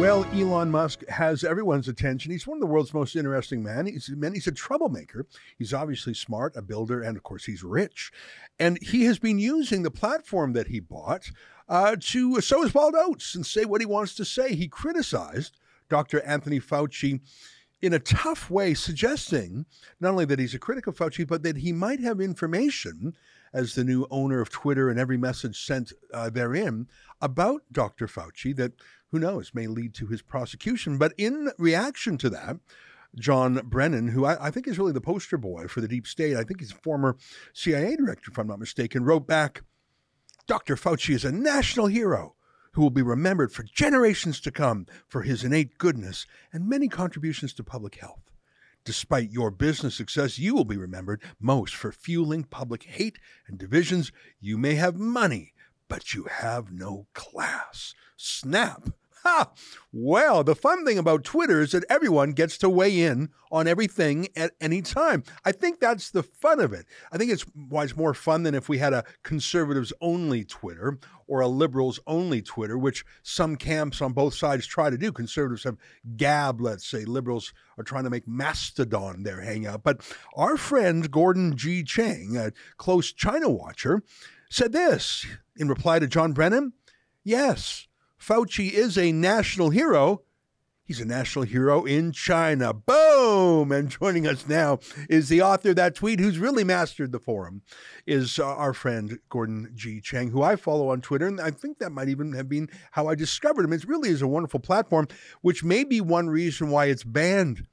Well, Elon Musk has everyone's attention. He's one of the world's most interesting men. He's a troublemaker. He's obviously smart, a builder, and of course he's rich. And he has been using the platform that he bought to sow his bald oats and say what he wants to say. He criticized Dr. Anthony Fauci in a tough way, suggesting not only that he's a critic of Fauci, but that he might have information, as the new owner of Twitter and every message sent therein, about Dr. Fauci that, who knows, may lead to his prosecution. But in reaction to that, John Brennan, who I think is really the poster boy for the deep state, I think he's a former CIA director, if I'm not mistaken, wrote back, Dr. Fauci is a national hero who will be remembered for generations to come for his innate goodness and many contributions to public health. Despite your business success, you will be remembered most for fueling public hate and divisions. You may have money, but you have no class. Snap. Ha! Well, the fun thing about Twitter is that everyone gets to weigh in on everything at any time. I think that's the fun of it. I think it's more fun than if we had a conservatives-only Twitter or a liberals-only Twitter, which some camps on both sides try to do. Conservatives have Gab, let's say. Liberals are trying to make Mastodon their hangout. But our friend Gordon G. Chang, a close China watcher, said this in reply to John Brennan. Yes, Fauci is a national hero. He's a national hero in China. Boom! And joining us now is the author of that tweet, who's really mastered the forum, is our friend Gordon G. Chang, who I follow on Twitter. And I think that might even have been how I discovered him. It really is a wonderful platform, which may be one reason why it's banned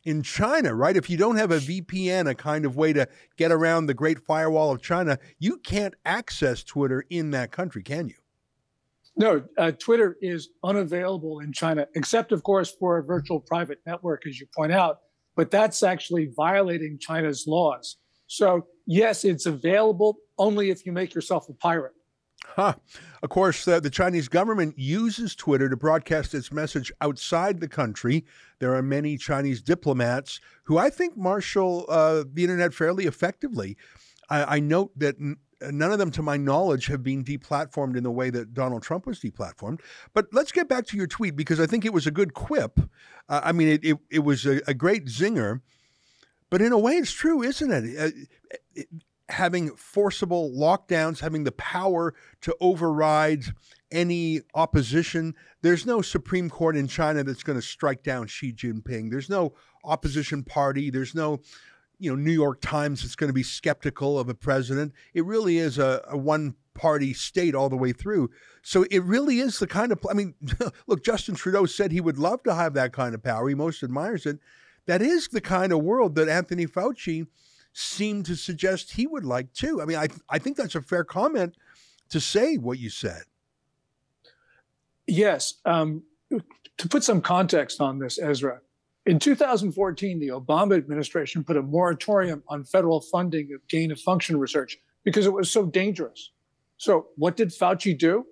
in China, right? If you don't have a VPN, a kind of way to get around the Great Firewall of China, you can't access Twitter in that country, can you? No, Twitter is unavailable in China, except, of course, for a virtual private network, as you point out. But that's actually violating China's laws. So, yes, it's available only if you make yourself a pirate. Huh. Of course, the Chinese government uses Twitter to broadcast its message outside the country. There are many Chinese diplomats who I think marshal the internet fairly effectively. I note that none of them, to my knowledge, have been deplatformed in the way that Donald Trump was deplatformed. But let's get back to your tweet, because I think it was a good quip. It was a great zinger. But in a way, it's true, isn't it? Having forcible lockdowns, having the power to override any opposition. There's no Supreme Court in China that's going to strike down Xi Jinping. There's no opposition party. There's no New York Times that's going to be skeptical of a president. It really is a one-party state all the way through. So it really is the kind of, look, Justin Trudeau said he would love to have that kind of power. He most admires it. That is the kind of world that Anthony Fauci seemed to suggest he would like too. I think that's a fair comment to say what you said. Yes. To put some context on this, Ezra, in 2014, the Obama administration put a moratorium on federal funding of gain-of-function research because it was so dangerous. So what did Fauci do?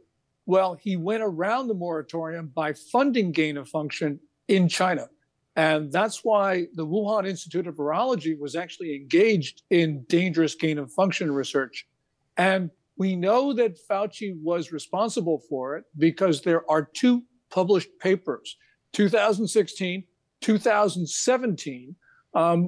Well, he went around the moratorium by funding gain-of-function in China. And that's why the Wuhan Institute of Virology was actually engaged in dangerous gain-of-function research. And we know that Fauci was responsible for it because there are two published papers, 2016 2017,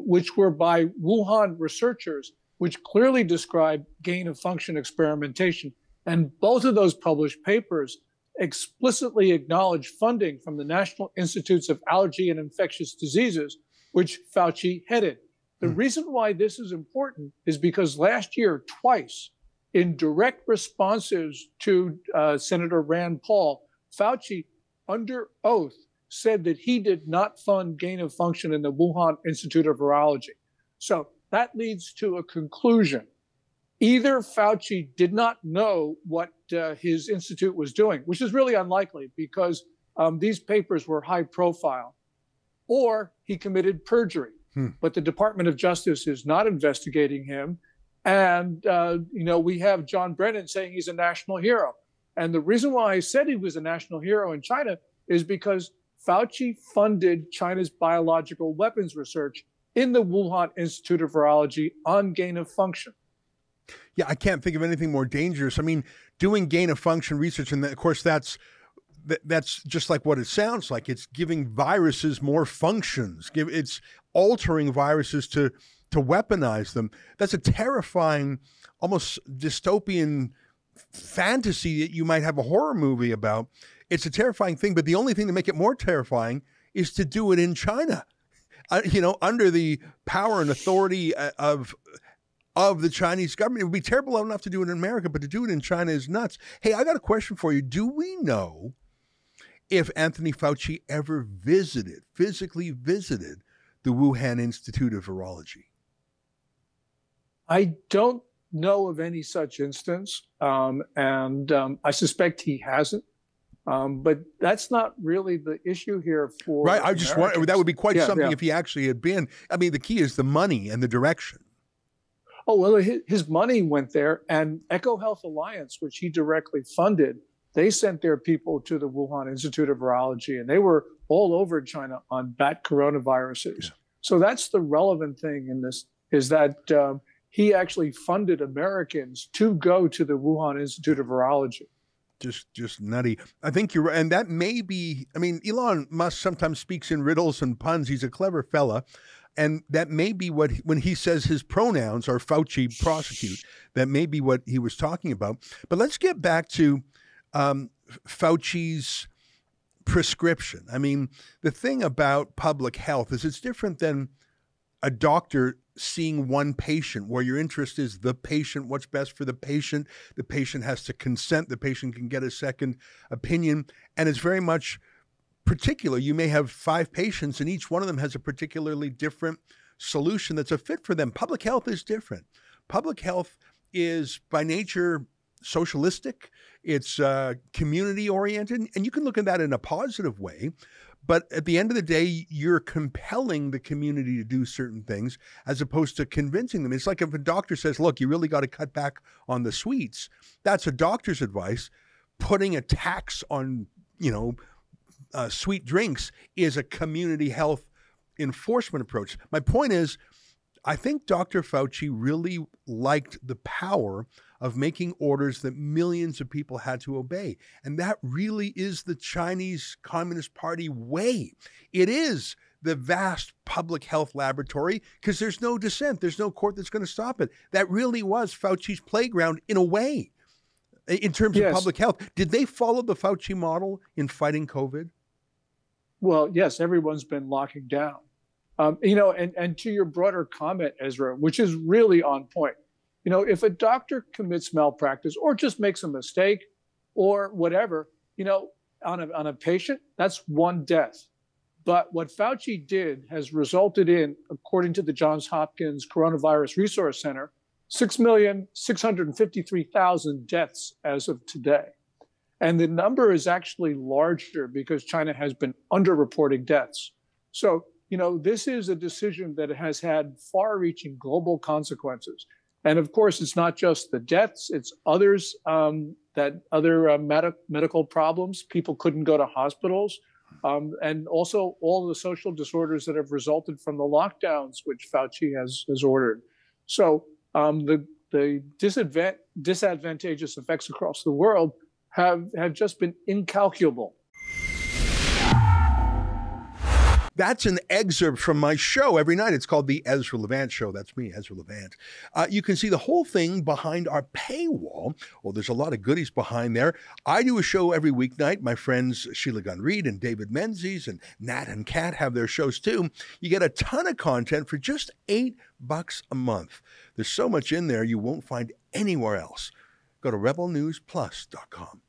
which were by Wuhan researchers, which clearly describe gain-of-function experimentation. And both of those published papers explicitly acknowledge funding from the National Institutes of Allergy and Infectious Diseases, which Fauci headed. The reason why this is important is because last year, twice, in direct responses to Senator Rand Paul, Fauci, under oath, said that he did not fund gain-of-function in the Wuhan Institute of Virology. So that leads to a conclusion. Either Fauci did not know what his institute was doing, which is really unlikely because these papers were high profile, or he committed perjury. But the Department of Justice is not investigating him. And, we have John Brennan saying he's a national hero. And the reason why I said he was a national hero in China is because Fauci funded China's biological weapons research in the Wuhan Institute of Virology on gain-of-function. Yeah, I can't think of anything more dangerous. Doing gain-of-function research, and of course that's that's just like what it sounds like. It's giving viruses more functions. It's altering viruses to weaponize them. That's a terrifying, almost dystopian fantasy that you might have a horror movie about. It's a terrifying thing, but the only thing to make it more terrifying is to do it in China, under the power and authority of the Chinese government. It would be terrible enough to do it in America, but to do it in China is nuts. Hey, I got a question for you. Do we know if Anthony Fauci ever physically visited the Wuhan Institute of Virology? I don't know of any such instance, and I suspect he hasn't. But that's not really the issue here for right. I just wonder, that would be quite something if he actually had been. I mean, the key is the money and the direction. Oh, well, his money went there, and EcoHealth Alliance, which he directly funded, they sent their people to the Wuhan Institute of Virology, and they were all over China on bat coronaviruses. Yeah. So that's the relevant thing in this, is that he actually funded Americans to go to the Wuhan Institute of Virology. Just nutty. I think you're right. And that may be, I mean, Elon Musk sometimes speaks in riddles and puns. He's a clever fella. And that may be what, when he says his pronouns are Fauci prosecute, that may be what he was talking about. But let's get back to Fauci's prescription. I mean, the thing about public health is it's different than a doctor seeing one patient, where your interest is the patient, what's best for the patient. The patient has to consent. The patient can get a second opinion. And it's very much particular. You may have 5 patients and each one of them has a particularly different solution that's a fit for them. Public health is different. Public health is by nature socialistic. It's community oriented. And you can look at that in a positive way. But at the end of the day, you're compelling the community to do certain things as opposed to convincing them. It's like if a doctor says, look, you really got to cut back on the sweets. That's a doctor's advice. Putting a tax on, sweet drinks is a community health enforcement approach. My point is, I think Dr. Fauci really liked the power of making orders that millions of people had to obey. And that really is the Chinese Communist Party way. It is the vast public health laboratory because there's no dissent. There's no court that's going to stop it. That really was Fauci's playground in a way, in terms of public health. Did they follow the Fauci model in fighting COVID? Well, yes, everyone's been locking down. And to your broader comment, Ezra, which is really on point, if a doctor commits malpractice or just makes a mistake or whatever, on a patient, that's one death. But what Fauci did has resulted in, according to the Johns Hopkins Coronavirus Resource Center, 6,653,000 deaths as of today. And the number is actually larger because China has been underreporting deaths. So, this is a decision that has had far-reaching global consequences. And of course, it's not just the deaths, it's others, medical problems. People couldn't go to hospitals. And also all the social disorders that have resulted from the lockdowns, which Fauci has ordered. So the disadvantageous effects across the world have just been incalculable. That's an excerpt from my show every night. It's called The Ezra Levant Show. That's me, Ezra Levant. You can see the whole thing behind our paywall. Well, there's a lot of goodies behind there. I do a show every weeknight. My friends Sheila Gunn Reid and David Menzies and Nat and Kat have their shows too. You get a ton of content for just $8 a month. There's so much in there you won't find anywhere else. Go to rebelnewsplus.com.